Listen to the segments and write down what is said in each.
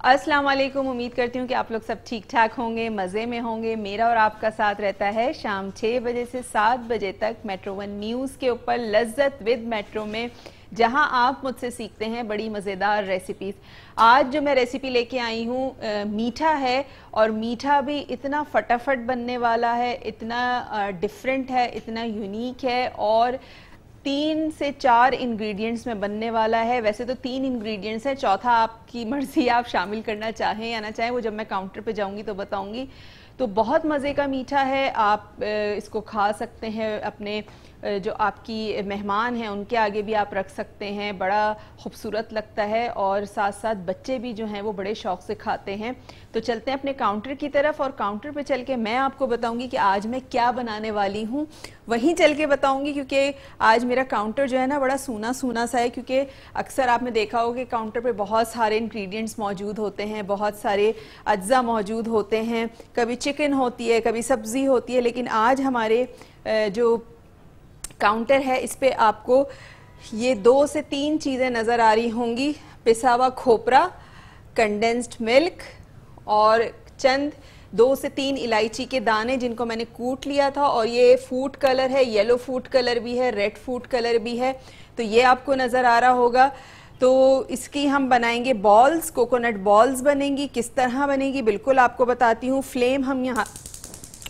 अस्सलाम वालेकुम। उम्मीद करती हूँ कि आप लोग सब ठीक ठाक होंगे, मज़े में होंगे। मेरा और आपका साथ रहता है शाम 6 बजे से 7 बजे तक मेट्रो वन न्यूज़ के ऊपर लज्जत विद मेट्रो में, जहां आप मुझसे सीखते हैं बड़ी मज़ेदार रेसिपीज़। आज जो मैं रेसिपी लेके आई हूँ मीठा है, और मीठा भी इतना फटाफट बनने वाला है, इतना डिफरेंट है, इतना यूनिक है, और 3 से 4 इंग्रेडिएंट्स में बनने वाला है। वैसे तो 3 इंग्रेडिएंट्स हैं, चौथा आपकी मर्जी, आप शामिल करना चाहें या ना चाहें, वो जब मैं काउंटर पे जाऊंगी तो बताऊंगी। तो बहुत मज़े का मीठा है, आप इसको खा सकते हैं, अपने जो आपकी मेहमान हैं उनके आगे भी आप रख सकते हैं, बड़ा खूबसूरत लगता है, और साथ साथ बच्चे भी जो हैं वो बड़े शौक़ से खाते हैं। तो चलते हैं अपने काउंटर की तरफ, और काउंटर पे चल के मैं आपको बताऊंगी कि आज मैं क्या बनाने वाली हूँ। वहीं चल के बताऊंगी, क्योंकि आज मेरा काउंटर जो है ना बड़ा सूना सूना सा है, क्योंकि अक्सर आपने देखा होगा कि काउंटर पे बहुत सारे इंग्रेडिएंट्स मौजूद होते हैं, बहुत सारे अज्जा मौजूद होते हैं, कभी चिकन होती है, कभी सब्ज़ी होती है, लेकिन आज हमारे जो काउंटर है इस पे आपको ये 2 से 3 चीज़ें नज़र आ रही होंगी। पिसा हुआ खोपरा, कंडेंस्ड मिल्क, और चंद 2 से 3 इलायची के दाने जिनको मैंने कूट लिया था, और ये फूड कलर है, येलो फूड कलर भी है, रेड फूड कलर भी है, तो ये आपको नज़र आ रहा होगा। तो इसकी हम बनाएंगे बॉल्स, कोकोनट बॉल्स बनेंगी। किस तरह बनेगी बिल्कुल आपको बताती हूँ। फ्लेम हम यहाँ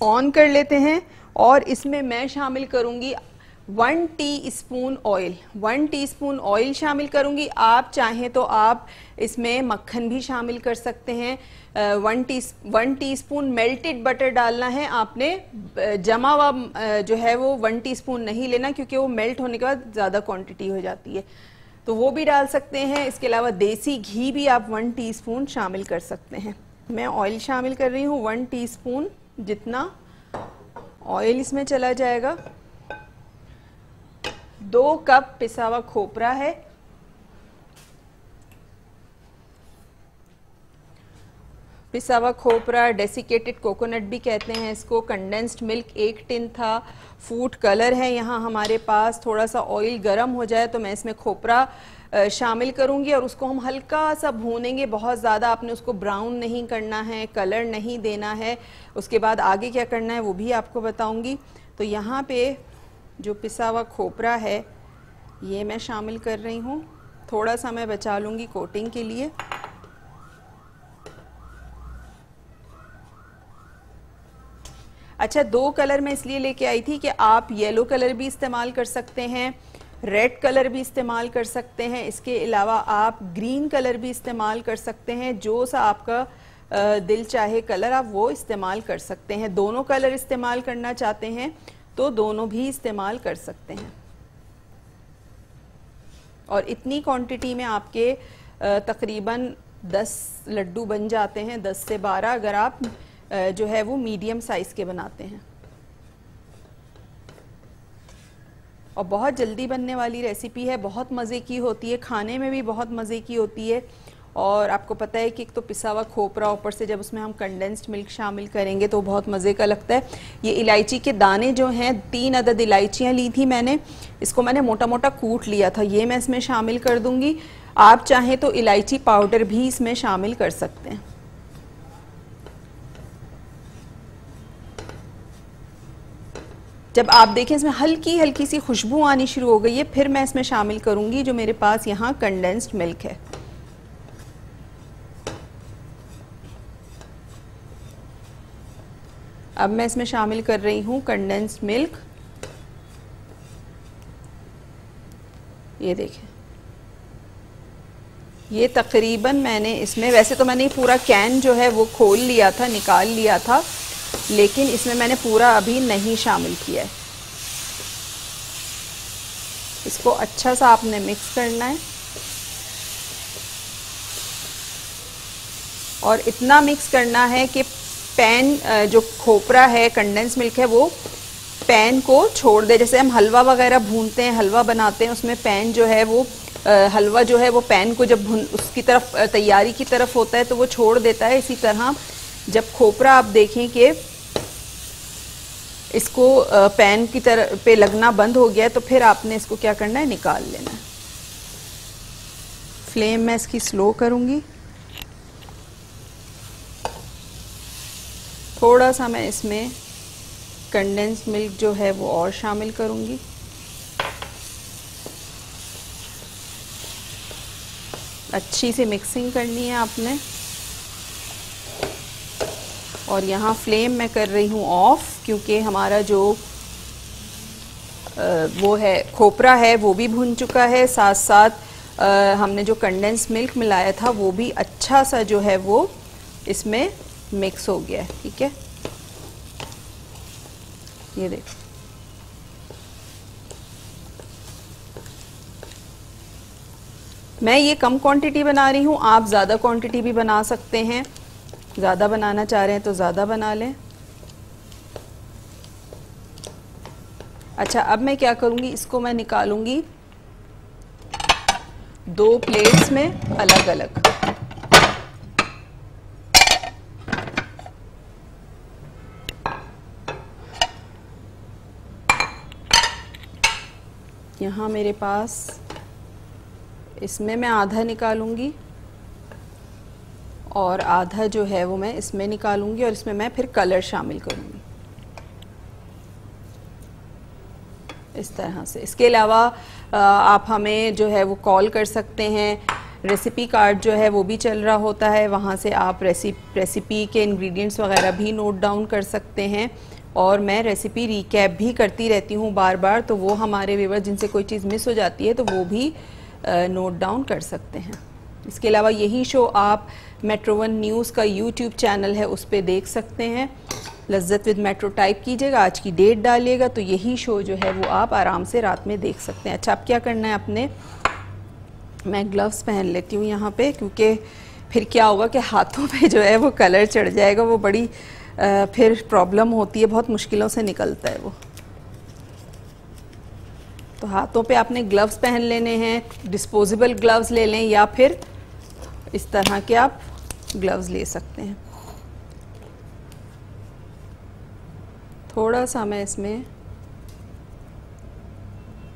ऑन कर लेते हैं, और इसमें मैं शामिल करूँगी 1 टीस्पून ऑयल। 1 टीस्पून ऑयल शामिल करूंगी। आप चाहें तो आप इसमें मक्खन भी शामिल कर सकते हैं। 1 टीस्पून मेल्टेड बटर डालना है आपने, जमा हुआ जो है वो 1 टीस्पून नहीं लेना, क्योंकि वो मेल्ट होने के बाद ज़्यादा क्वांटिटी हो जाती है, तो वो भी डाल सकते हैं। इसके अलावा देसी घी भी आप 1 टीस्पून शामिल कर सकते हैं। मैं ऑयल शामिल कर रही हूँ 1 टीस्पून जितना ऑयल इसमें चला जाएगा। 2 कप पिसा हुआ खोपरा है, पिसा हुआ खोपरा, डेसिकेटेड कोकोनट भी कहते हैं इसको। कंडेंस्ड मिल्क 1 टिन था। फूड कलर है यहाँ हमारे पास। थोड़ा सा ऑयल गर्म हो जाए तो मैं इसमें खोपरा शामिल करूँगी, और उसको हम हल्का सा भूनेंगे, बहुत ज़्यादा आपने उसको ब्राउन नहीं करना है, कलर नहीं देना है। उसके बाद आगे क्या करना है वो भी आपको बताऊँगी। तो यहाँ पे जो पिसा हुआ खोपरा है ये मैं शामिल कर रही हूँ। थोड़ा सा मैं बचा लूँगी कोटिंग के लिए। अच्छा, 2 कलर मैं इसलिए लेके आई थी कि आप येलो कलर भी इस्तेमाल कर सकते हैं, रेड कलर भी इस्तेमाल कर सकते हैं, इसके अलावा आप ग्रीन कलर भी इस्तेमाल कर सकते हैं। जो सा आपका दिल चाहे कलर आप वो इस्तेमाल कर सकते हैं। दोनों कलर इस्तेमाल करना चाहते हैं तो दोनों भी इस्तेमाल कर सकते हैं। और इतनी क्वांटिटी में आपके तकरीबन 10 लड्डू बन जाते हैं, 10 से 12, अगर आप जो है वो मीडियम साइज़ के बनाते हैं। और बहुत जल्दी बनने वाली रेसिपी है, बहुत मज़े की होती है, खाने में भी बहुत मज़े की होती है। और आपको पता है कि एक तो पिसा हुआ खोपरा, ऊपर से जब उसमें हम कंडेंस्ड मिल्क शामिल करेंगे तो बहुत मज़े का लगता है। ये इलायची के दाने जो हैं, 3 अदद इलायचियाँ ली थी मैंने, इसको मैंने मोटा मोटा कूट लिया था, ये मैं इसमें शामिल कर दूँगी। आप चाहें तो इलायची पाउडर भी इसमें शामिल कर सकते हैं। जब आप देखें इसमें हल्की हल्की सी खुशबू आनी शुरू हो गई है, फिर मैं इसमें शामिल करूँगी जो मेरे पास यहाँ कंडेंस्ड मिल्क है। अब मैं इसमें शामिल कर रही हूँ कंडेंस्ड मिल्क। ये देखें, ये तकरीबन मैंने इसमें, वैसे तो मैंने पूरा कैन जो है वो खोल लिया था, निकाल लिया था, लेकिन इसमें मैंने पूरा अभी नहीं शामिल किया है। इसको अच्छा सा आपने मिक्स करना है, और इतना मिक्स करना है कि पैन जो खोपरा है, कंडेंस मिल्क है, वो पैन को छोड़ दे। जैसे हम हलवा वगैरह भूनते हैं, हलवा बनाते हैं, उसमें पैन जो है वो हलवा जो है वो पैन को जब उसकी तरफ तैयारी की तरफ होता है तो वो छोड़ देता है। इसी तरह जब खोपरा आप देखें कि इसको पैन की तरफ पे लगना बंद हो गया है, तो फिर आपने इसको क्या करना है, निकाल लेना है। फ्लेम मैं इसकी स्लो करूँगी। थोड़ा सा मैं इसमें कंडेंस्ड मिल्क जो है वो और शामिल करूँगी। अच्छी सी मिक्सिंग करनी है आपने। और यहाँ फ्लेम मैं कर रही हूँ ऑफ, क्योंकि हमारा जो वो है खोपरा है वो भी भुन चुका है, साथ साथ हमने जो कंडेंस मिल्क मिलाया था वो भी अच्छा सा जो है वो इसमें मिक्स हो गया है। ठीक है, ये देखो। मैं ये कम क्वांटिटी बना रही हूँ, आप ज़्यादा क्वांटिटी भी बना सकते हैं, ज़्यादा बनाना चाह रहे हैं तो ज़्यादा बना लें। अच्छा, अब मैं क्या करूँगी, इसको मैं निकालूंगी 2 प्लेट्स में अलग अलग। यहाँ मेरे पास, इसमें मैं आधा निकालूंगी और आधा जो है वो मैं इसमें निकालूंगी और इसमें मैं फिर कलर शामिल करूँगी इस तरह से। इसके अलावा आप हमें जो है वो कॉल कर सकते हैं, रेसिपी कार्ड जो है वो भी चल रहा होता है, वहाँ से आप रेसिपी के इंग्रेडिएंट्स वगैरह भी नोट डाउन कर सकते हैं। और मैं रेसिपी रिकैप भी करती रहती हूँ बार बार, तो वो हमारे व्यूअर जिनसे कोई चीज़ मिस हो जाती है तो वो भी नोट डाउन कर सकते हैं। इसके अलावा यही शो आप मेट्रो वन न्यूज़ का यूट्यूब चैनल है उस पर देख सकते हैं। लज्जत विद मेट्रो टाइप कीजिएगा, आज की डेट डालिएगा, तो यही शो जो है वो आप आराम से रात में देख सकते हैं। अच्छा, अब क्या करना है अपने, मैं ग्लव्स पहन लेती हूँ यहाँ पे, क्योंकि फिर क्या होगा कि हाथों पे जो है वो कलर चढ़ जाएगा, वो बड़ी फिर प्रॉब्लम होती है, बहुत मुश्किलों से निकलता है वो। तो हाथों पे आपने ग्लव्स पहन लेने हैं, डिस्पोजेबल ग्लव्स ले लें या फिर इस तरह के आप ग्लव्स ले सकते हैं। थोड़ा सा मैं इसमें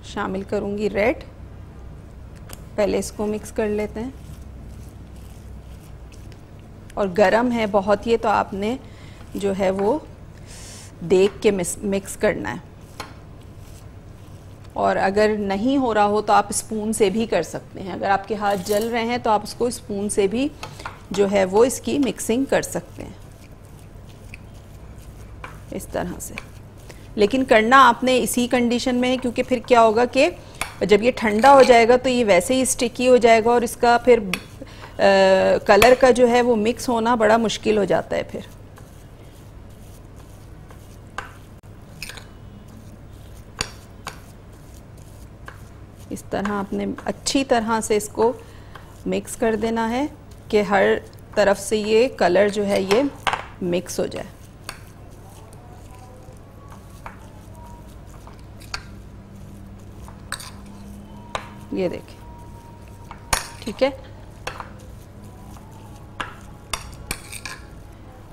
शामिल करूंगी रेड, पहले इसको मिक्स कर लेते हैं। और गरम है बहुत ये, तो आपने जो है वो देख के मिक्स करना है। और अगर नहीं हो रहा हो तो आप स्पून से भी कर सकते हैं, अगर आपके हाथ जल रहे हैं तो आप उसको स्पून से भी जो है वो इसकी मिक्सिंग कर सकते हैं इस तरह से। लेकिन करना आपने इसी कंडीशन में है, क्योंकि फिर क्या होगा कि जब ये ठंडा हो जाएगा तो ये वैसे ही स्टिकी हो जाएगा और इसका फिर कलर का जो है वो मिक्स होना बड़ा मुश्किल हो जाता है। फिर इस तरह आपने अच्छी तरह से इसको मिक्स कर देना है कि हर तरफ से ये कलर जो है ये मिक्स हो जाए। ये देखिए, ठीक है।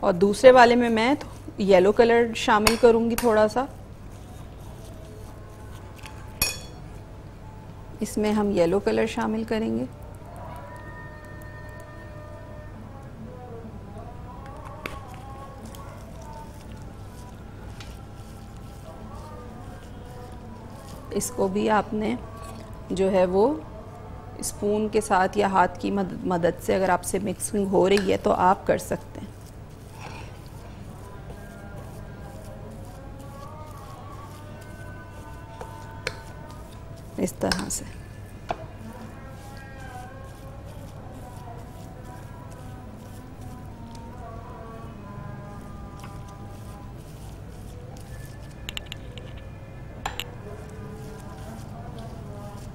और दूसरे वाले में मैं येलो कलर शामिल करूंगी थोड़ा सा, इसमें हम येलो कलर शामिल करेंगे। इसको भी आपने जो है वो स्पून के साथ या हाथ की मदद से, अगर आपसे मिक्सिंग हो रही है तो आप कर सकते हैं इस तरह से।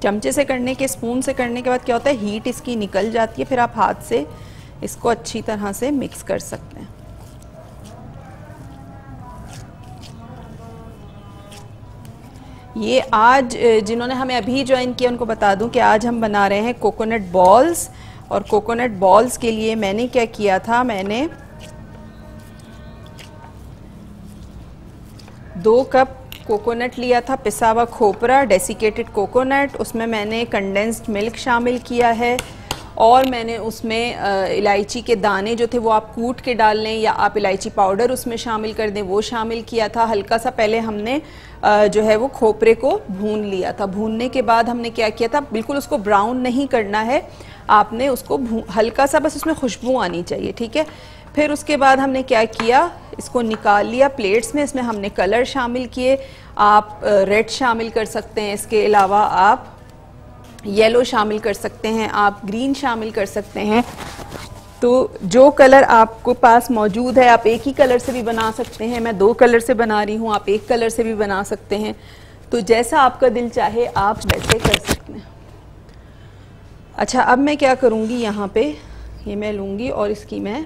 चमचे से करने के, स्पून से करने के बाद क्या होता है, हीट इसकी निकल जाती है, फिर आप हाथ से इसको अच्छी तरह से मिक्स कर सकते हैं। ये आज जिन्होंने हमें अभी ज्वाइन किया उनको बता दूं कि आज हम बना रहे हैं कोकोनट बॉल्स। और कोकोनट बॉल्स के लिए मैंने क्या किया था, मैंने 2 कप कोकोनट लिया था, पिसा हुआ खोपरा, डेसिकेटेड कोकोनट, उसमें मैंने कंडेंस्ड मिल्क शामिल किया है और मैंने उसमें इलायची के दाने जो थे वो आप कूट के डाल लें या आप इलायची पाउडर उसमें शामिल कर दें, वो शामिल किया था। हल्का सा पहले हमने जो है वो खोपरे को भून लिया था। भूनने के बाद हमने क्या किया था, बिल्कुल उसको ब्राउन नहीं करना है आपने, उसको हल्का सा बस उसमें खुशबू आनी चाहिए, ठीक है। फिर उसके बाद हमने क्या किया, इसको निकाल लिया प्लेट्स में। इसमें हमने कलर शामिल किए, आप रेड शामिल कर सकते हैं, इसके अलावा आप येलो शामिल कर सकते हैं, आप ग्रीन शामिल कर सकते हैं। तो जो कलर आपको पास मौजूद है, आप एक ही कलर से भी बना सकते हैं, मैं 2 कलर से बना रही हूँ, आप एक कलर से भी बना सकते हैं। तो जैसा आपका दिल चाहे आप वैसे कर सकते हैं। अच्छा, अब मैं क्या करूँगी, यहाँ पे ये मैं लूँगी और इसकी मैं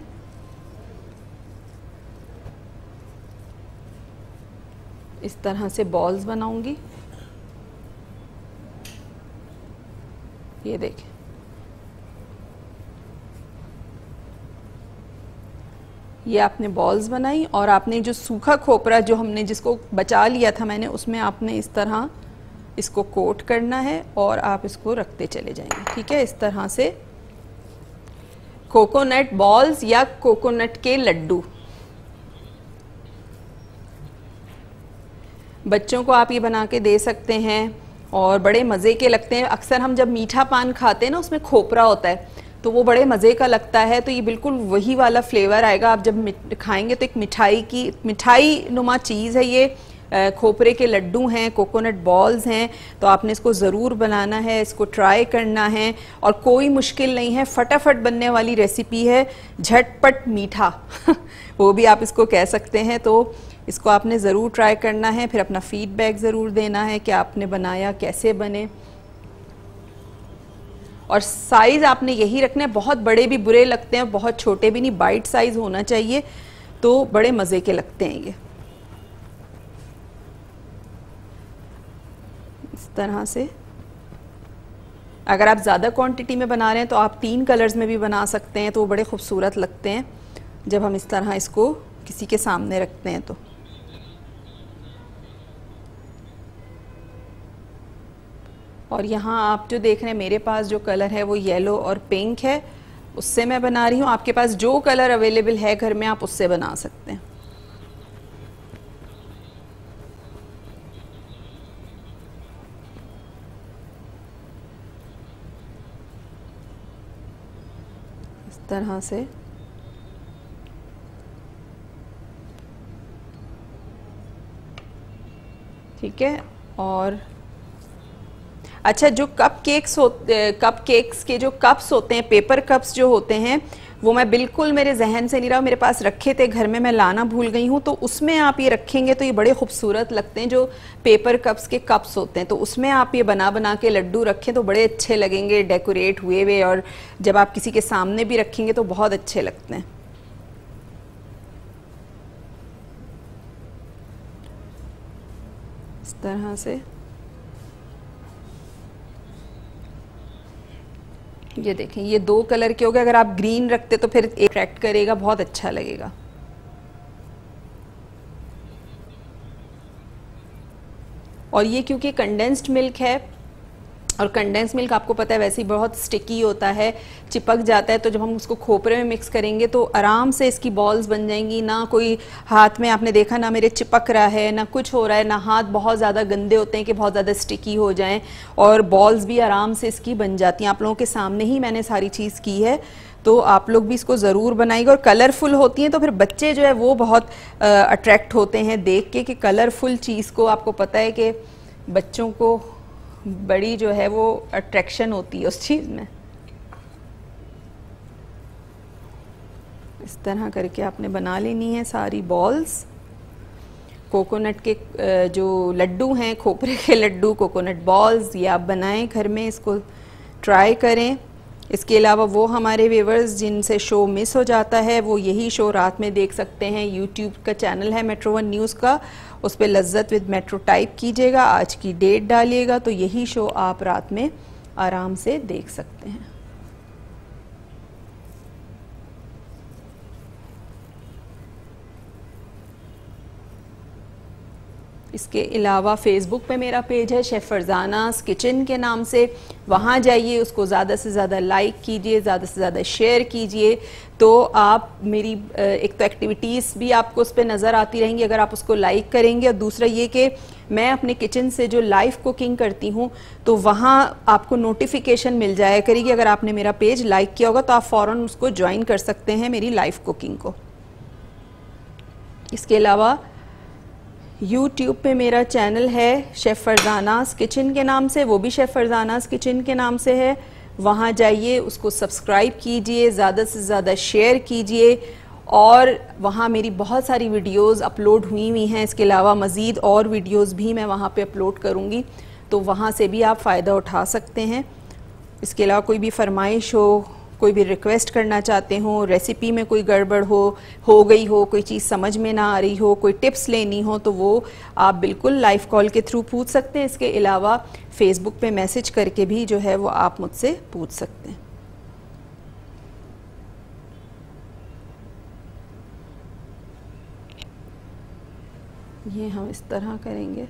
इस तरह से बॉल्स बनाऊँगी। ये देखें, ये आपने बॉल्स बनाई और आपने जो सूखा खोपरा जो हमने जिसको बचा लिया था मैंने, उसमें आपने इस तरह इसको कोट करना है और आप इसको रखते चले जाएंगे, ठीक है। इस तरह से कोकोनट बॉल्स या कोकोनट के लड्डू, बच्चों को आप ये बना के दे सकते हैं और बड़े मज़े के लगते हैं। अक्सर हम जब मीठा पान खाते हैं ना, उसमें खोपरा होता है, तो वो बड़े मज़े का लगता है। तो ये बिल्कुल वही वाला फ्लेवर आएगा। आप जब खाएंगे तो एक मिठाई नुमा चीज़ है ये। खोपरे के लड्डू हैं, कोकोनट बॉल्स हैं, तो आपने इसको ज़रूर बनाना है, इसको ट्राई करना है और कोई मुश्किल नहीं है, फटाफट बनने वाली रेसिपी है, झटपट मीठा वो भी आप इसको कह सकते हैं। तो इसको आपने ज़रूर ट्राई करना है, फिर अपना फीडबैक ज़रूर देना है कि आपने बनाया कैसे बने। और साइज़ आपने यही रखना है, बहुत बड़े भी बुरे लगते हैं, बहुत छोटे भी नहीं, बाइट साइज़ होना चाहिए, तो बड़े मज़े के लगते हैं ये। इस तरह से अगर आप ज़्यादा क्वांटिटी में बना रहे हैं तो आप 3 कलर्स में भी बना सकते हैं, तो वो बड़े खूबसूरत लगते हैं जब हम इस तरह इसको किसी के सामने रखते हैं। तो और यहाँ आप जो देख रहे हैं मेरे पास जो कलर है वो येलो और पिंक है, उससे मैं बना रही हूँ। आपके पास जो कलर अवेलेबल है घर में आप उससे बना सकते हैं। इस तरह से ठीक है। और अच्छा, जो कप केक्स के जो कप्स होते हैं, पेपर कप्स जो होते हैं, वो मैं बिल्कुल मेरे जहन से नहीं रहा, मेरे पास रखे थे घर में, मैं लाना भूल गई हूँ। तो उसमें आप ये रखेंगे तो ये बड़े खूबसूरत लगते हैं, जो पेपर कप्स के कप्स होते हैं। तो उसमें आप ये बना बना के लड्डू रखें तो बड़े अच्छे लगेंगे डेकोरेट हुए हुए, और जब आप किसी के सामने भी रखेंगे तो बहुत अच्छे लगते हैं। इस तरह से ये देखें, ये 2 कलर के हो गए। अगर आप ग्रीन रखते तो फिर अट्रैक्ट करेगा, बहुत अच्छा लगेगा। और ये क्योंकि कंडेंस्ड मिल्क है, और कंडेंस मिल्क आपको पता है वैसे ही बहुत स्टिकी होता है, चिपक जाता है, तो जब हम उसको खोपरे में मिक्स करेंगे तो आराम से इसकी बॉल्स बन जाएंगी। ना कोई हाथ में, आपने देखा ना मेरे चिपक रहा है, ना कुछ हो रहा है, ना हाथ बहुत ज़्यादा गंदे होते हैं कि बहुत ज़्यादा स्टिकी हो जाएं, और बॉल्स भी आराम से इसकी बन जाती हैं। आप लोगों के सामने ही मैंने सारी चीज़ की है, तो आप लोग भी इसको ज़रूर बनाइएगा। और कलरफुल होती हैं तो फिर बच्चे जो है वो बहुत अट्रैक्ट होते हैं देख के कि कलरफुल चीज़ को, आपको पता है कि बच्चों को बड़ी जो है वो अट्रैक्शन होती है उस चीज़ में। इस तरह करके आपने बना लेनी है सारी बॉल्स। कोकोनट के जो लड्डू हैं, खोपरे के लड्डू, कोकोनट बॉल्स, ये आप बनाएं घर में, इसको ट्राई करें। इसके अलावा वो हमारे व्यूवर्स जिनसे शो मिस हो जाता है, वो यही शो रात में देख सकते हैं। यूट्यूब का चैनल है मेट्रो 1 न्यूज़ का, उस पर लज्जत विद मेट्रो टाइप कीजिएगा, आज की डेट डालिएगा, तो यही शो आप रात में आराम से देख सकते हैं। इसके अलावा फेसबुक पे मेरा पेज है शेफ़ फरजानास किचन के नाम से, वहाँ जाइए, उसको ज़्यादा से ज़्यादा लाइक कीजिए, ज़्यादा से ज़्यादा शेयर कीजिए, तो आप मेरी एक तो एक्टिविटीज़ भी आपको उस पर नज़र आती रहेंगी अगर आप उसको लाइक करेंगे, और दूसरा ये कि मैं अपने किचन से जो लाइव कुकिंग करती हूँ तो वहाँ आपको नोटिफिकेशन मिल जाया करेगी। अगर आपने मेरा पेज लाइक किया होगा तो आप फ़ौरन उसको ज्वाइन कर सकते हैं मेरी लाइव कुकिंग को। इसके अलावा YouTube पे मेरा चैनल है शेफ़ फरजानास किचन के नाम से, वो भी शेफ़ फरजानास किचन के नाम से है। वहाँ जाइए, उसको सब्सक्राइब कीजिए, ज़्यादा से ज़्यादा शेयर कीजिए, और वहाँ मेरी बहुत सारी वीडियोस अपलोड हुई हैं। इसके अलावा मज़ीद और वीडियोस भी मैं वहाँ पे अपलोड करूँगी, तो वहाँ से भी आप फ़ायदा उठा सकते हैं। इसके अलावा कोई भी फरमाइश हो, कोई भी रिक्वेस्ट करना चाहते हो, रेसिपी में कोई गड़बड़ हो गई हो, कोई चीज़ समझ में ना आ रही हो, कोई टिप्स लेनी हो, तो वो आप बिल्कुल लाइव कॉल के थ्रू पूछ सकते हैं। इसके अलावा फेसबुक पे मैसेज करके भी जो है वो आप मुझसे पूछ सकते हैं। ये हम इस तरह करेंगे।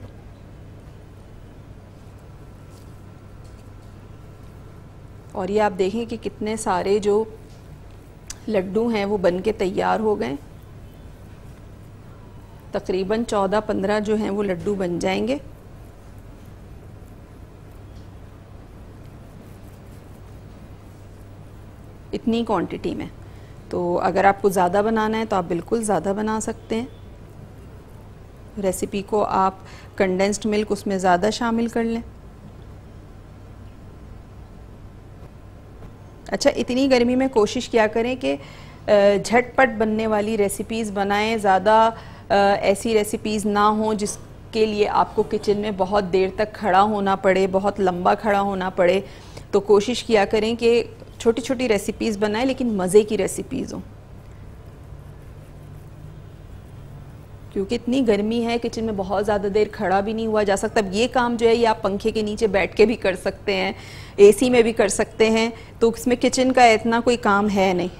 और ये आप देखें कि कितने सारे जो लड्डू हैं वो बन के तैयार हो गए। तकरीबन 14-15 जो हैं वो लड्डू बन जाएंगे। इतनी क्वांटिटी में, तो अगर आपको ज़्यादा बनाना है तो आप बिल्कुल ज़्यादा बना सकते हैं। रेसिपी को आप कंडेंस्ड मिल्क उसमें ज़्यादा शामिल कर लें। अच्छा, इतनी गर्मी में कोशिश किया करें कि झटपट बनने वाली रेसिपीज़ बनाएं, ज़्यादा ऐसी रेसिपीज़ ना हों जिसके लिए आपको किचन में बहुत देर तक खड़ा होना पड़े, बहुत लंबा खड़ा होना पड़े। तो कोशिश किया करें कि छोटी छोटी रेसिपीज़ बनाएं, लेकिन मज़े की रेसिपीज़ हों, क्योंकि इतनी गर्मी है, किचन में बहुत ज़्यादा देर खड़ा भी नहीं हुआ जा सकता। अब ये काम जो है ये आप पंखे के नीचे बैठ के भी कर सकते हैं, एसी में भी कर सकते हैं, तो इसमें किचन का इतना कोई काम है नहीं।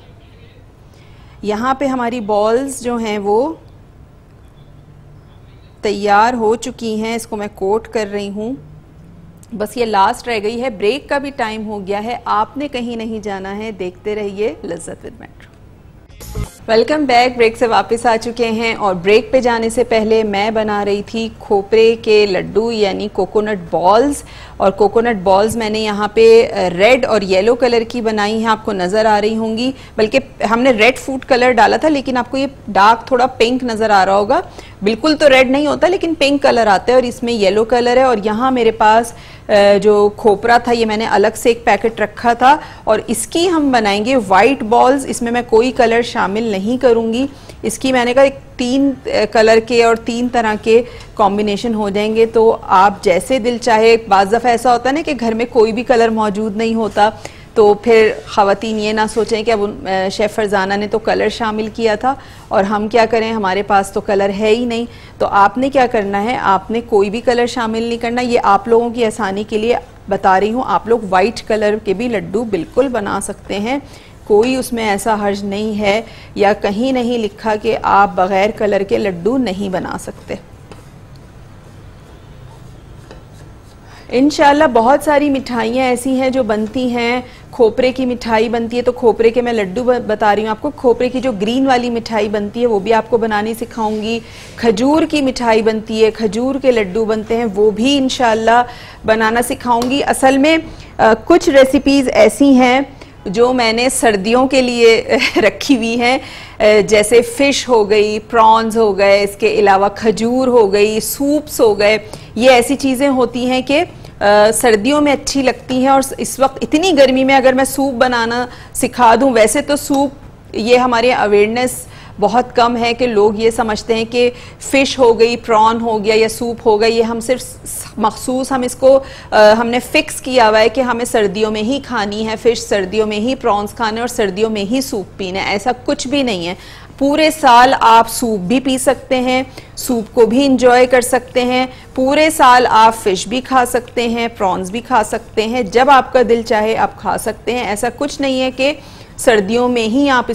यहाँ पे हमारी बॉल्स जो हैं वो तैयार हो चुकी हैं, इसको मैं कोट कर रही हूँ, बस ये लास्ट रह गई है। ब्रेक का भी टाइम हो गया है, आपने कहीं नहीं जाना है, देखते रहिए लज्जत with metro. Welcome back. Break से वापस आ चुके हैं, और ब्रेक पे जाने से पहले मैं बना रही थी खोपरे के लड्डू यानी कोकोनट बॉल्स। और कोकोनट बॉल्स मैंने यहाँ पे रेड और येलो कलर की बनाई हैं, आपको नज़र आ रही होंगी। बल्कि हमने रेड फूड कलर डाला था, लेकिन आपको ये डार्क थोड़ा पिंक नज़र आ रहा होगा। बिल्कुल तो रेड नहीं होता, लेकिन पिंक कलर आता है, और इसमें येलो कलर है। और यहाँ मेरे पास जो खोपरा था ये मैंने अलग से एक पैकेट रखा था, और इसकी हम बनाएंगे वाइट बॉल्स। इसमें मैं कोई कलर शामिल नहीं करूँगी। इसकी मैंने कहा 3 कलर के और 3 तरह के कॉम्बिनेशन हो जाएंगे, तो आप जैसे दिल चाहे। बाज़ दफ़ा ऐसा होता है ना कि घर में कोई भी कलर मौजूद नहीं होता, तो फिर ख़वातीन ये ना सोचें कि अब शेफ़ फरजाना ने तो कलर शामिल किया था और हम क्या करें, हमारे पास तो कलर है ही नहीं। तो आपने क्या करना है, आपने कोई भी कलर शामिल नहीं करना। ये आप लोगों की आसानी के लिए बता रही हूँ। आप लोग वाइट कलर के भी लड्डू बिल्कुल बना सकते हैं, कोई उसमें ऐसा हर्ज नहीं है, या कहीं नहीं लिखा कि आप बग़ैर कलर के लड्डू नहीं बना सकते। इंशाल्लाह बहुत सारी मिठाइयाँ ऐसी हैं जो बनती हैं। खोपरे की मिठाई बनती है, तो खोपरे के मैं लड्डू बता रही हूँ आपको। खोपरे की जो ग्रीन वाली मिठाई बनती है वो भी आपको बनानी सिखाऊंगी। खजूर की मिठाई बनती है, खजूर के लड्डू बनते हैं, वो भी इंशाल्लाह बनाना सिखाऊंगी। असल में कुछ रेसिपीज़ ऐसी हैं जो मैंने सर्दियों के लिए रखी हुई हैं, जैसे फ़िश हो गई, प्रॉन्स हो गए, इसके अलावा खजूर हो गई, सूप्स हो गए। ये ऐसी चीज़ें होती हैं कि सर्दियों में अच्छी लगती हैं। और इस वक्त इतनी गर्मी में अगर मैं सूप बनाना सिखा दूं, वैसे तो सूप, ये हमारे अवेयरनेस बहुत कम है कि लोग ये समझते हैं कि फ़िश हो गई, प्रॉन हो गया या सूप हो गया, ये हम सिर्फ मखसूस हम इसको हमने फ़िक्स किया हुआ है कि हमें सर्दियों में ही खानी है फ़िश, सर्दियों में ही प्रॉन्स खाने और सर्दियों में ही सूप पीना है। ऐसा कुछ भी नहीं है। पूरे साल आप सूप भी पी सकते हैं, सूप को भी इंजॉय कर सकते हैं। पूरे साल आप फ़िश भी खा सकते हैं, प्रॉन्स भी खा सकते हैं, जब आपका दिल चाहे आप खा सकते हैं। ऐसा कुछ नहीं है कि सर्दियों में ही आप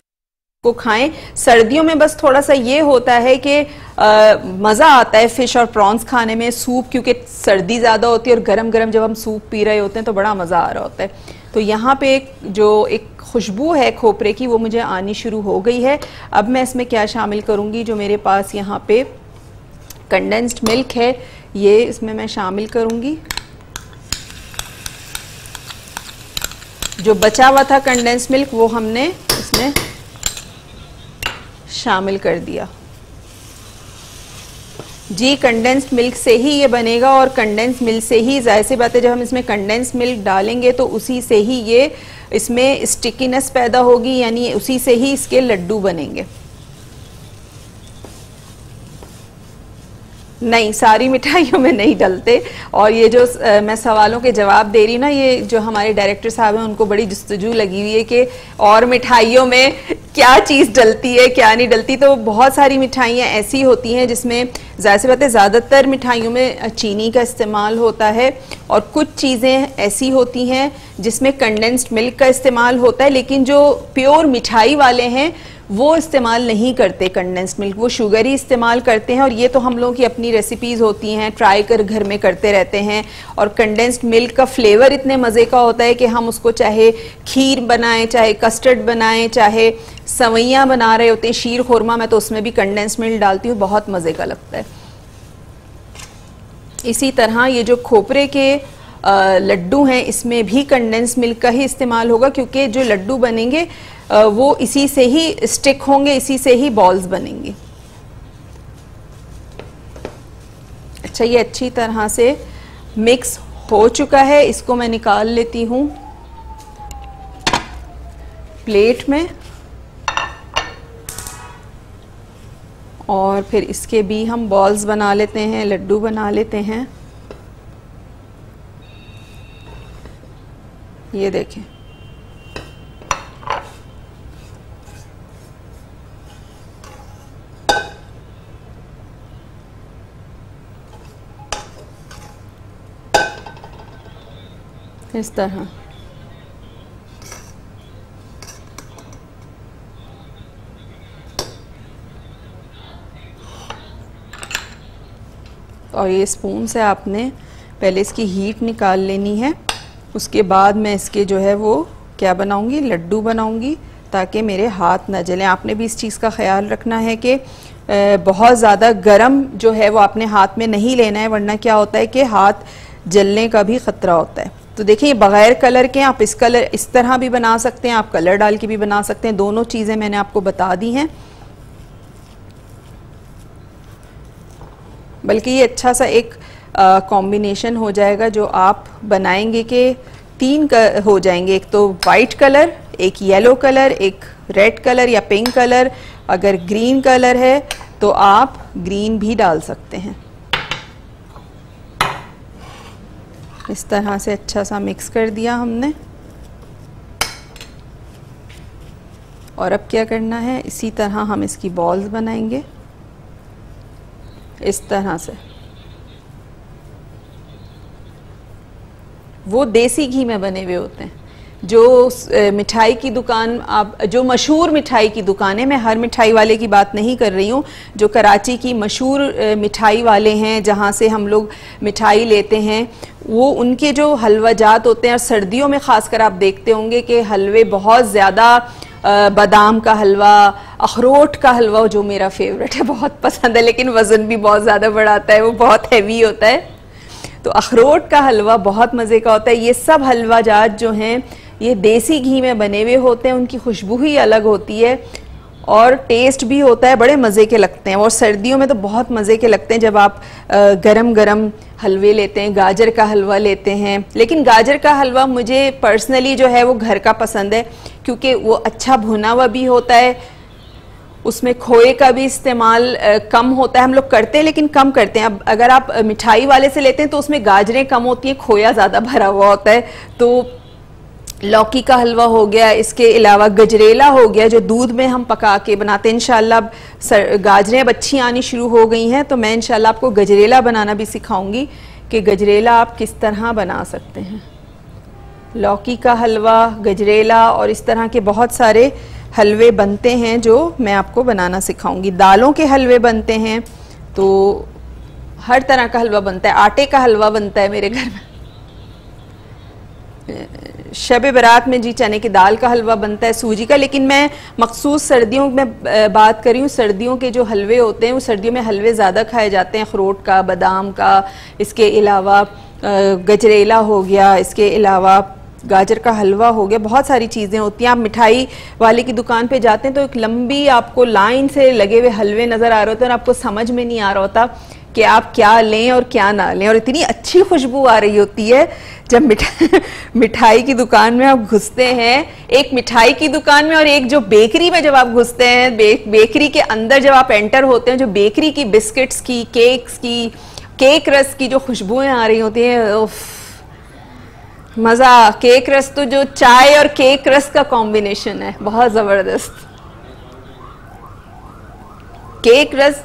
को खाएं। सर्दियों में बस थोड़ा सा ये होता है कि मज़ा आता है फ़िश और प्रॉन्स खाने में। सूप क्योंकि सर्दी ज़्यादा होती है और गरम गरम जब हम सूप पी रहे होते हैं तो बड़ा मज़ा आ रहा होता है। तो यहाँ पे एक खुशबू है खोपरे की वो मुझे आनी शुरू हो गई है। अब मैं इसमें क्या शामिल करूँगी, जो मेरे पास यहाँ पे कंडेंस्ड मिल्क है ये इसमें मैं शामिल करूँगी। जो बचा हुआ था कंडेंस्ड मिल्क वो हमने इसमें शामिल कर दिया। जी कंडेंस्ड मिल्क से ही ये बनेगा और कंडेंस्ड मिल्क से ही, जाहिर सी बात है जब हम इसमें कंडेंस्ड मिल्क डालेंगे तो उसी से ही ये इसमें स्टिकीनेस पैदा होगी, यानी उसी से ही इसके लड्डू बनेंगे। नहीं, सारी मिठाइयों में नहीं डलते। और ये जो मैं सवालों के जवाब दे रही हूँ ना, ये जो हमारे डायरेक्टर साहब हैं उनको बड़ी जस्तजू लगी हुई है कि और मिठाइयों में क्या चीज़ डलती है क्या नहीं डलती। तो बहुत सारी मिठाइयाँ ऐसी होती हैं जिसमें ज़ाहिर सी बात है ज़्यादातर मिठाइयों में चीनी का इस्तेमाल होता है और कुछ चीज़ें ऐसी होती हैं जिसमें कंडेंस्ड मिल्क का इस्तेमाल होता है, लेकिन जो प्योर मिठाई वाले हैं वो इस्तेमाल नहीं करते कंडेंस्ड मिल्क, वो शुगर ही इस्तेमाल करते हैं। और ये तो हम लोगों की अपनी रेसिपीज़ होती हैं, ट्राई कर घर में करते रहते हैं। और कंडेंस्ड मिल्क का फ्लेवर इतने मज़े का होता है कि हम उसको चाहे खीर बनाएं, चाहे कस्टर्ड बनाएं, चाहे सवैयाँ बना रहे होते हैं, शीर खुरमा, मैं तो उसमें भी कंडेंस्ड मिल्क डालती हूँ, बहुत मज़े का लगता है। इसी तरह ये जो खोपरे के लड्डू हैं इसमें भी कंडेंस्ड मिल्क का ही इस्तेमाल होगा, क्योंकि जो लड्डू बनेंगे वो इसी से ही स्टिक होंगे, इसी से ही बॉल्स बनेंगी। अच्छा, ये अच्छी तरह से मिक्स हो चुका है, इसको मैं निकाल लेती हूँ प्लेट में और फिर इसके भी हम बॉल्स बना लेते हैं, लड्डू बना लेते हैं। ये देखें, इस तरह। और ये स्पून से आपने पहले इसकी हीट निकाल लेनी है, उसके बाद मैं इसके जो है वो क्या बनाऊंगी, लड्डू बनाऊंगी, ताकि मेरे हाथ न जलें। आपने भी इस चीज़ का ख्याल रखना है कि बहुत ज़्यादा गरम जो है वो आपने हाथ में नहीं लेना है, वरना क्या होता है कि हाथ जलने का भी ख़तरा होता है। तो देखिए, बग़ैर कलर के आप इस तरह भी बना सकते हैं, आप कलर डाल के भी बना सकते हैं, दोनों चीज़ें मैंने आपको बता दी हैं। बल्कि ये अच्छा सा एक कॉम्बिनेशन हो जाएगा जो आप बनाएंगे कि 3 हो जाएंगे, एक तो वाइट कलर, एक येलो कलर, एक रेड कलर या पिंक कलर। अगर ग्रीन कलर है तो आप ग्रीन भी डाल सकते हैं। इस तरह से अच्छा सा मिक्स कर दिया हमने। और अब क्या करना है, इसी तरह हम इसकी बॉल्स बनाएंगे इस तरह से। वो देसी घी में बने हुए होते हैं। जो मिठाई की दुकान, आप जो मशहूर मिठाई की दुकान है, मैं हर मिठाई वाले की बात नहीं कर रही हूँ, जो कराची की मशहूर मिठाई वाले हैं जहाँ से हम लोग मिठाई लेते हैं, वो उनके जो हलवा जात होते हैं, और सर्दियों में ख़ासकर आप देखते होंगे कि हलवे बहुत ज़्यादा, बादाम का हलवा, अखरोट का हलवा जो मेरा फेवरेट है, बहुत पसंद है, लेकिन वज़न भी बहुत ज़्यादा बढ़ाता है, वो बहुत हैवी होता है। तो अखरोट का हलवा बहुत मज़े का होता है। ये सब हलवा जात जो हैं ये देसी घी में बने हुए होते हैं, उनकी खुशबू ही अलग होती है और टेस्ट भी होता है, बड़े मज़े के लगते हैं। और सर्दियों में तो बहुत मज़े के लगते हैं जब आप गरम गरम हलवे लेते हैं, गाजर का हलवा लेते हैं। लेकिन गाजर का हलवा मुझे पर्सनली जो है वो घर का पसंद है, क्योंकि वो अच्छा भुना हुआ भी होता है, उसमें खोए का भी इस्तेमाल कम होता है। हम लोग करते हैं लेकिन कम करते हैं। अब अगर आप मिठाई वाले से लेते हैं तो उसमें गाजरें कम होती हैं, खोया ज़्यादा भरा हुआ होता है। तो लौकी का हलवा हो गया, इसके अलावा गजरेला हो गया जो दूध में हम पका के बनाते हैं। इंशाल्लाह गाजरें अब अच्छी आनी शुरू हो गई हैं, तो मैं इंशाल्लाह आपको गजरेला बनाना भी सिखाऊंगी कि गजरेला आप किस तरह बना सकते हैं। लौकी का हलवा, गजरेला और इस तरह के बहुत सारे हलवे बनते हैं जो मैं आपको बनाना सिखाऊंगी। दालों के हलवे बनते हैं, तो हर तरह का हलवा बनता है, आटे का हलवा बनता है मेरे घर में। शब बारात में जी चने की दाल का हलवा बनता है, सूजी का, लेकिन मैं मखसूस सर्दियों में बात कर रही हूँ। सर्दियों के जो हलवे होते हैं वो सर्दियों में हलवे ज़्यादा खाए जाते हैं, अखरोट का, बादाम का, इसके अलावा गजरेला हो गया, इसके अलावा गाजर का हलवा हो गया, बहुत सारी चीज़ें होती हैं। आप मिठाई वाले की दुकान पे जाते हैं तो एक लंबी आपको लाइन से लगे हुए हलवे नज़र आ रहे होते हैं और आपको समझ में नहीं आ रहा होता कि आप क्या लें और क्या ना लें, और इतनी अच्छी खुशबू आ रही होती है जब मिठाई की दुकान में आप घुसते हैं। एक मिठाई की दुकान में और एक जो बेकरी में जब आप घुसते हैं, बेकरी के अंदर जब आप एंटर होते हैं, जो बेकरी की बिस्किट्स की, केक्स की, केक रस की जो खुशबुएं आ रही होती हैं, उफ, मज़ा। केक रस तो जो चाय और केक रस का कॉम्बिनेशन है, बहुत ज़बरदस्त। केक रस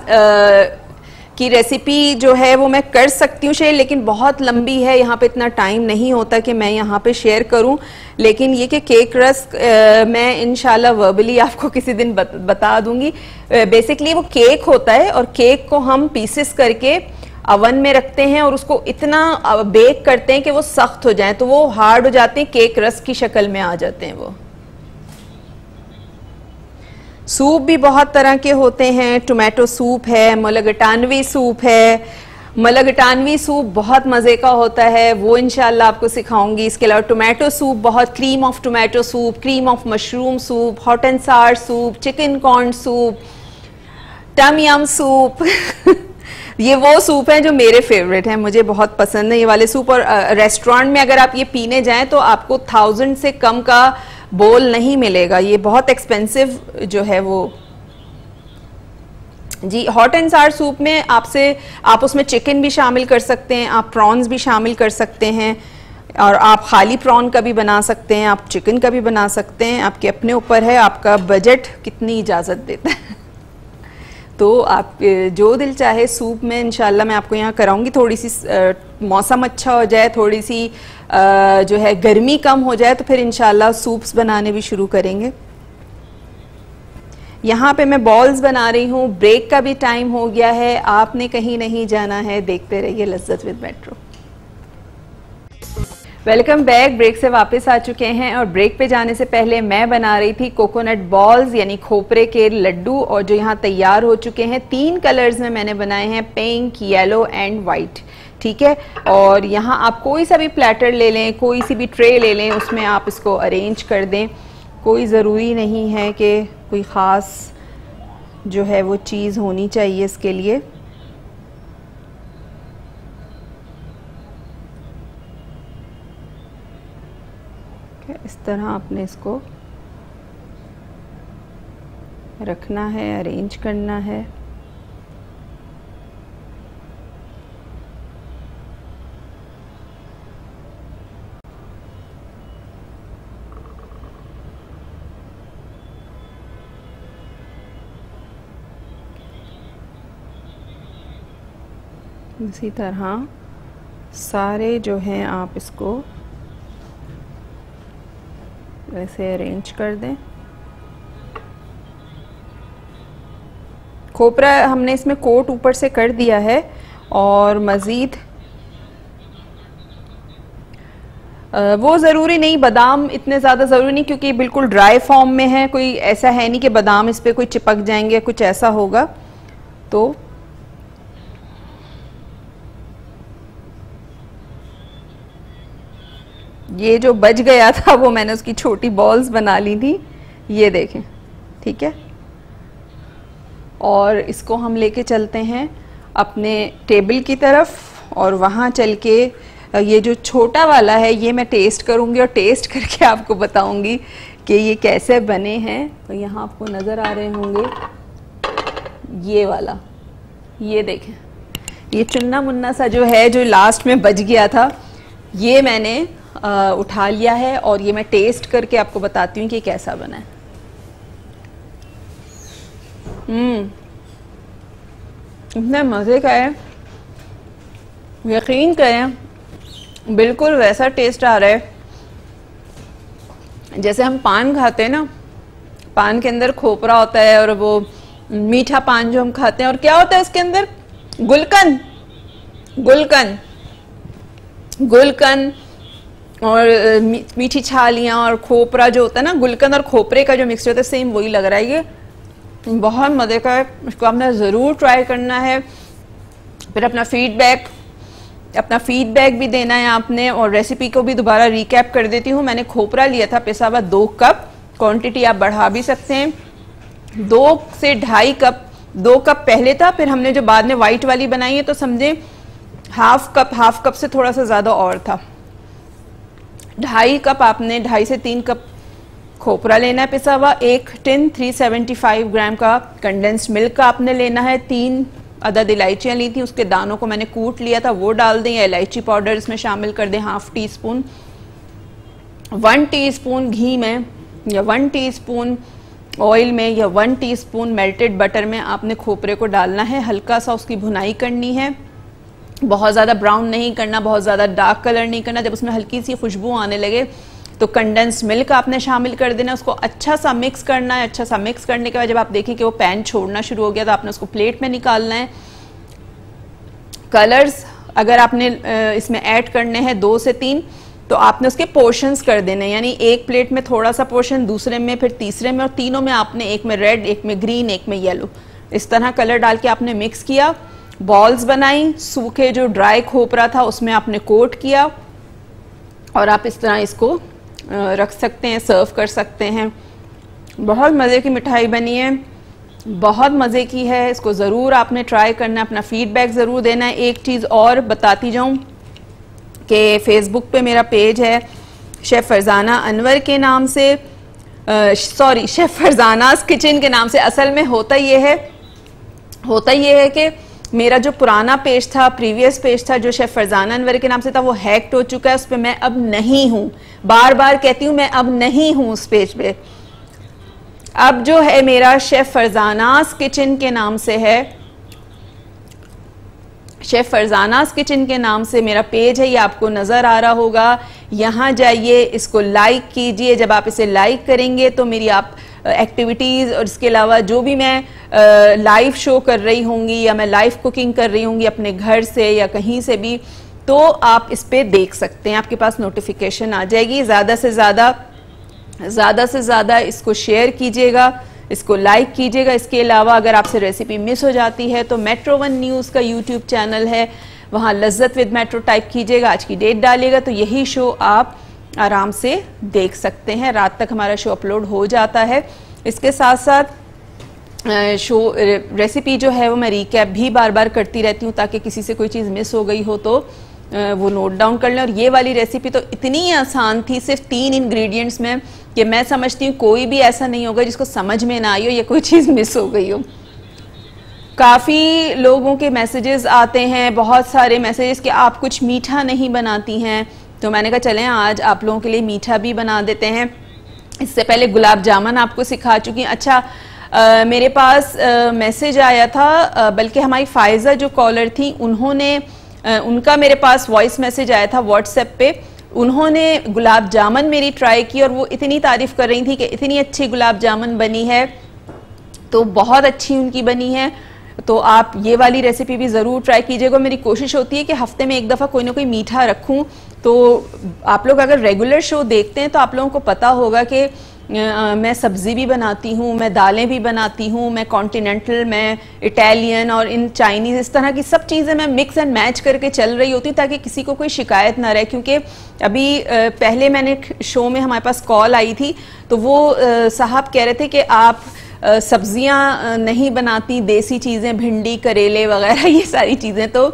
की रेसिपी जो है वो मैं कर सकती हूँ शेयर, लेकिन बहुत लंबी है, यहाँ पे इतना टाइम नहीं होता कि मैं यहाँ पे शेयर करूँ। लेकिन ये कि केक रस मैं इंशाल्लाह वर्बली आपको किसी दिन बता दूंगी। बेसिकली वो केक होता है और केक को हम पीसेस करके अवन में रखते हैं और उसको इतना बेक करते हैं कि वो सख्त हो जाए, तो वो हार्ड हो जाते हैं, केक रस की शक्ल में आ जाते हैं वो। सूप भी बहुत तरह के होते हैं, टोमेटो सूप है, मलगटानवी सूप है। मलगटानवी सूप बहुत मज़े का होता है, वो इंशाल्लाह आपको सिखाऊंगी। इसके अलावा टोमेटो सूप, बहुत cream of tomato soup, cream of mushroom soup, hot and सार सूप, चिकन कॉर्न सूप, टम यम सूप ये वो सूप हैं जो मेरे फेवरेट हैं, मुझे बहुत पसंद है ये वाले सूप। और रेस्टोरेंट में अगर आप ये पीने जाएं तो आपको 1000 से कम का बोल नहीं मिलेगा, ये बहुत एक्सपेंसिव जो है वो जी। हॉट एंड सार सूप में आप उसमें चिकन भी शामिल कर सकते हैं, आप प्रॉन्स भी शामिल कर सकते हैं, और आप खाली प्रॉन का भी बना सकते हैं, आप चिकन का भी बना सकते हैं, आपके अपने ऊपर है, आपका बजट कितनी इजाज़त देता है। तो आप जो दिल चाहे सूप में इंशाल्लाह मैं आपको यहाँ कराऊंगी। थोड़ी सी मौसम अच्छा हो जाए, थोड़ी सी जो है गर्मी कम हो जाए, तो फिर इंशाल्लाह सूप्स बनाने भी शुरू करेंगे। यहाँ पे मैं बॉल्स बना रही हूँ, ब्रेक का भी टाइम हो गया है, आपने कहीं नहीं जाना है, देखते रहिए लज्जत with metro. Welcome back, break से वापस आ चुके हैं और ब्रेक पे जाने से पहले मैं बना रही थी कोकोनट बॉल्स यानी खोपरे के लड्डू, और जो यहाँ तैयार हो चुके हैं 3 कलर्स में मैंने बनाए हैं, पिंक, येलो एंड वाइट, ठीक है। और यहाँ आप कोई सा भी प्लेटर ले लें, कोई सी भी ट्रे ले लें, उसमें आप इसको अरेंज कर दें। कोई ज़रूरी नहीं है कि कोई ख़ास जो है वो चीज़ होनी चाहिए इसके लिए। इस तरह आपने इसको रखना है, अरेंज करना है। इसी तरह सारे जो हैं आप इसको वैसे अरेंज कर दें। खोपरा हमने इसमें कोट ऊपर से कर दिया है, और मज़ीद वो ज़रूरी नहीं, बादाम इतने ज़्यादा ज़रूरी नहीं, क्योंकि बिल्कुल ड्राई फॉर्म में है, कोई ऐसा है नहीं कि बादाम इस पर कोई चिपक जाएंगे, कुछ ऐसा होगा। तो ये जो बच गया था वो मैंने उसकी छोटी बॉल्स बना ली थी, ये देखें, ठीक है। और इसको हम लेके चलते हैं अपने टेबल की तरफ, और वहाँ चल के ये जो छोटा वाला है ये मैं टेस्ट करूँगी और टेस्ट करके आपको बताऊँगी कि ये कैसे बने हैं। तो यहाँ आपको नज़र आ रहे होंगे ये वाला, ये देखें, ये चुन्ना मुन्ना सा जो है, जो लास्ट में बच गया था, ये मैंने उठा लिया है, और ये मैं टेस्ट करके आपको बताती हूँ कि कैसा बना है। इतने मज़े का है, यकीन करें बिल्कुल वैसा टेस्ट आ रहा है जैसे हम पान खाते हैं ना, पान के अंदर खोपरा होता है और वो मीठा पान जो हम खाते हैं, और क्या होता है उसके अंदर, गुलकंद, गुलकंद, गुलकंद और मीठी छालियाँ और खोपरा जो होता है ना, गुलकंद और खोपरे का जो मिक्सचर होता है, सेम वही लग रहा है। ये बहुत मज़े का है, इसको आपने ज़रूर ट्राई करना है। फिर अपना फीडबैक भी देना है आपने। और रेसिपी को भी दोबारा रिकैप कर देती हूँ। मैंने खोपरा लिया था पिसा हुआ 2 कप, क्वांटिटी आप बढ़ा भी सकते हैं। 2 से 2.5 कप, 2 कप पहले था, फिर हमने जो बाद में वाइट वाली बनाई है तो समझे हाफ कप से थोड़ा सा ज़्यादा और था। 2.5 कप आपने 2.5 से 3 कप खोपरा लेना है पिसा हुआ। 1 टिन 375 ग्राम का कंडेंस्ड मिल्क का आपने लेना है। 3 अदद इलायचियाँ ली थी, उसके दानों को मैंने कूट लिया था, वो डाल दें, या इलायची पाउडर इसमें शामिल कर दें। 1/2 टीस्पून, 1 टीस्पून घी में या 1 टीस्पून ऑयल में या 1 टीस्पून मेल्टेड बटर में आपने खोपरे को डालना है। हल्का सा उसकी भुनाई करनी है, बहुत ज़्यादा ब्राउन नहीं करना, बहुत ज़्यादा डार्क कलर नहीं करना। जब उसमें हल्की सी खुशबू आने लगे तो कंडेंस्ड मिल्क आपने शामिल कर देना, उसको अच्छा सा मिक्स करना है। अच्छा सा मिक्स करने के बाद जब आप देखें कि वो पैन छोड़ना शुरू हो गया तो आपने उसको प्लेट में निकालना है। कलर्स अगर आपने इसमें ऐड करने हैं 2 से 3 तो आपने उसके पोर्शंस कर देने, यानी एक प्लेट में थोड़ा सा पोर्शन, दूसरे में, फिर तीसरे में, और तीनों में आपने, एक में रेड, एक में ग्रीन, एक में येलो, इस तरह कलर डाल के आपने मिक्स किया। बॉल्स बनाई, सूखे जो ड्राई खोपरा था उसमें आपने कोट किया और आप इस तरह इसको रख सकते हैं, सर्व कर सकते हैं। बहुत मज़े की मिठाई बनी है, बहुत मज़े की है, इसको ज़रूर आपने ट्राई करना है, अपना फीडबैक ज़रूर देना है। एक चीज़ और बताती जाऊँ कि फेसबुक पे मेरा पेज है शेफ़ फरजाना अनवर के नाम से, शेफ़ फरजानास किचन के नाम से। असल में होता ये है कि मेरा जो पुराना पेज था, प्रीवियस पेज था जो शेफ़ फरजाना अनवर के नाम से था, वो हैक्ड हो चुका है। उस पर मैं अब नहीं हूँ, बार बार कहती हूँ मैं अब नहीं हूँ उस पेज पे। अब जो है मेरा शेफ़ फरजानास किचन के नाम से है, शेफ़ फरजानास किचन के नाम से मेरा पेज है, ये आपको नज़र आ रहा होगा। यहाँ जाइए, इसको लाइक कीजिए। जब आप इसे लाइक करेंगे तो मेरी आप एक्टिविटीज़ और इसके अलावा जो भी मैं लाइव शो कर रही होंगी या मैं लाइव कुकिंग कर रही होंगी अपने घर से या कहीं से भी, तो आप इस पे देख सकते हैं, आपके पास नोटिफिकेशन आ जाएगी। ज़्यादा से ज़्यादा इसको शेयर कीजिएगा, इसको लाइक कीजिएगा। इसके अलावा अगर आपसे रेसिपी मिस हो जाती है तो मेट्रो 1 न्यूज़ का यूट्यूब चैनल है, वहाँ लज्जत विद मेट्रो टाइप कीजिएगा, आज की डेट डालिएगा तो यही शो आप आराम से देख सकते हैं। रात तक हमारा शो अपलोड हो जाता है। इसके साथ साथ शो रेसिपी जो है वो मैं रिकैप भी बार बार करती रहती हूँ ताकि किसी से कोई चीज़ मिस हो गई हो तो वो नोट डाउन कर लें। और ये वाली रेसिपी तो इतनी आसान थी, सिर्फ 3 इंग्रेडिएंट्स में, कि मैं समझती हूँ कोई भी ऐसा नहीं होगा जिसको समझ में ना आई हो या कोई चीज़ मिस हो गई हो। काफ़ी लोगों के मैसेजेस आते हैं, बहुत सारे मैसेजेस कि आप कुछ मीठा नहीं बनाती हैं, तो मैंने कहा चलें आज आप लोगों के लिए मीठा भी बना देते हैं। इससे पहले गुलाब जामुन आपको सिखा चुकी हैं। अच्छा, मेरे पास मैसेज आया था, बल्कि हमारी फायज़ा जो कॉलर थी उन्होंने, उनका मेरे पास वॉइस मैसेज आया था व्हाट्सएप पे। उन्होंने गुलाब जामुन मेरी ट्राई की और वो इतनी तारीफ़ कर रही थी कि इतनी अच्छी गुलाब जामुन बनी है, तो बहुत अच्छी उनकी बनी है। तो आप ये वाली रेसिपी भी ज़रूर ट्राई कीजिएगा। मेरी कोशिश होती है कि हफ्ते में एक दफ़ा कोई ना कोई मीठा रखूं। तो आप लोग अगर रेगुलर शो देखते हैं तो आप लोगों को पता होगा कि मैं सब्ज़ी भी बनाती हूँ, मैं दालें भी बनाती हूँ, मैं कॉन्टिनेंटल, मैं इटालियन और इन चाइनीज़, इस तरह की सब चीज़ें मैं मिक्स एंड मैच करके चल रही होती हूँ ताकि किसी को कोई शिकायत ना रहे। क्योंकि अभी पहले मैंने शो में हमारे पास कॉल आई थी तो वो साहब कह रहे थे कि आप सब्जियां नहीं बनाती, देसी चीज़ें, भिंडी, करेले वगैरह ये सारी चीज़ें। तो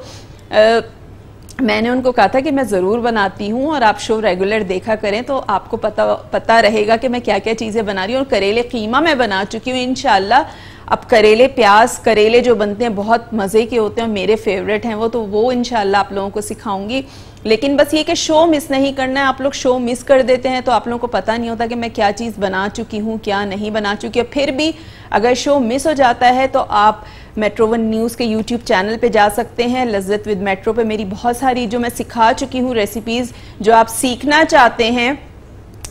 मैंने उनको कहा था कि मैं ज़रूर बनाती हूँ और आप शो रेगुलर देखा करें तो आपको पता रहेगा कि मैं क्या क्या चीज़ें बना रही हूँ। और करेले कीमा मैं बना चुकी हूँ इंशाल्लाह। अब करेले प्याज करेले जो बनते हैं बहुत मज़े के होते हैं, मेरे फेवरेट हैं वो, तो वो इंशाल्लाह आप लोगों को सिखाऊंगी। लेकिन बस ये कि शो मिस नहीं करना है। आप लोग शो मिस कर देते हैं तो आप लोगों को पता नहीं होता कि मैं क्या चीज़ बना चुकी हूँ, क्या नहीं बना चुकी। और फिर भी अगर शो मिस हो जाता है तो आप मेट्रो 1 न्यूज़ के यूट्यूब चैनल पे जा सकते हैं, लज्जत विद मेट्रो पे मेरी बहुत सारी जो मैं सिखा चुकी हूँ रेसिपीज़, जो आप सीखना चाहते हैं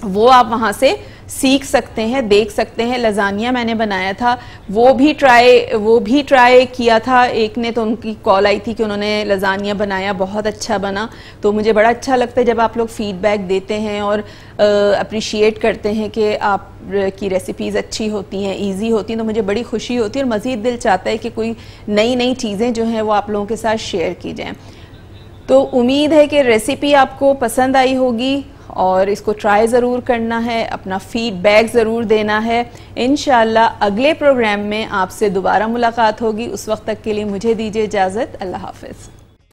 वो आप वहाँ से सीख सकते हैं, देख सकते हैं। लजानिया मैंने बनाया था, वो भी ट्राई किया था। एक ने तो उनकी कॉल आई थी कि उन्होंने लजानिया बनाया, बहुत अच्छा बना। तो मुझे बड़ा अच्छा लगता है जब आप लोग फीडबैक देते हैं और अप्रिशिएट करते हैं कि आप की रेसिपीज़ अच्छी होती हैं, इजी होती हैं, तो मुझे बड़ी खुशी होती है और मज़ीद दिल चाहता है कि कोई नई नई चीज़ें जो हैं वो आप लोगों के साथ शेयर की जाएं। तो उम्मीद है कि रेसिपी आपको पसंद आई होगी और इसको ट्राई ज़रूर करना है, अपना फीडबैक ज़रूर देना है। इंशाअल्लाह अगले प्रोग्राम में आपसे दोबारा मुलाकात होगी। उस वक्त तक के लिए मुझे दीजिए इजाज़त। अल्लाह हाफ़िज़।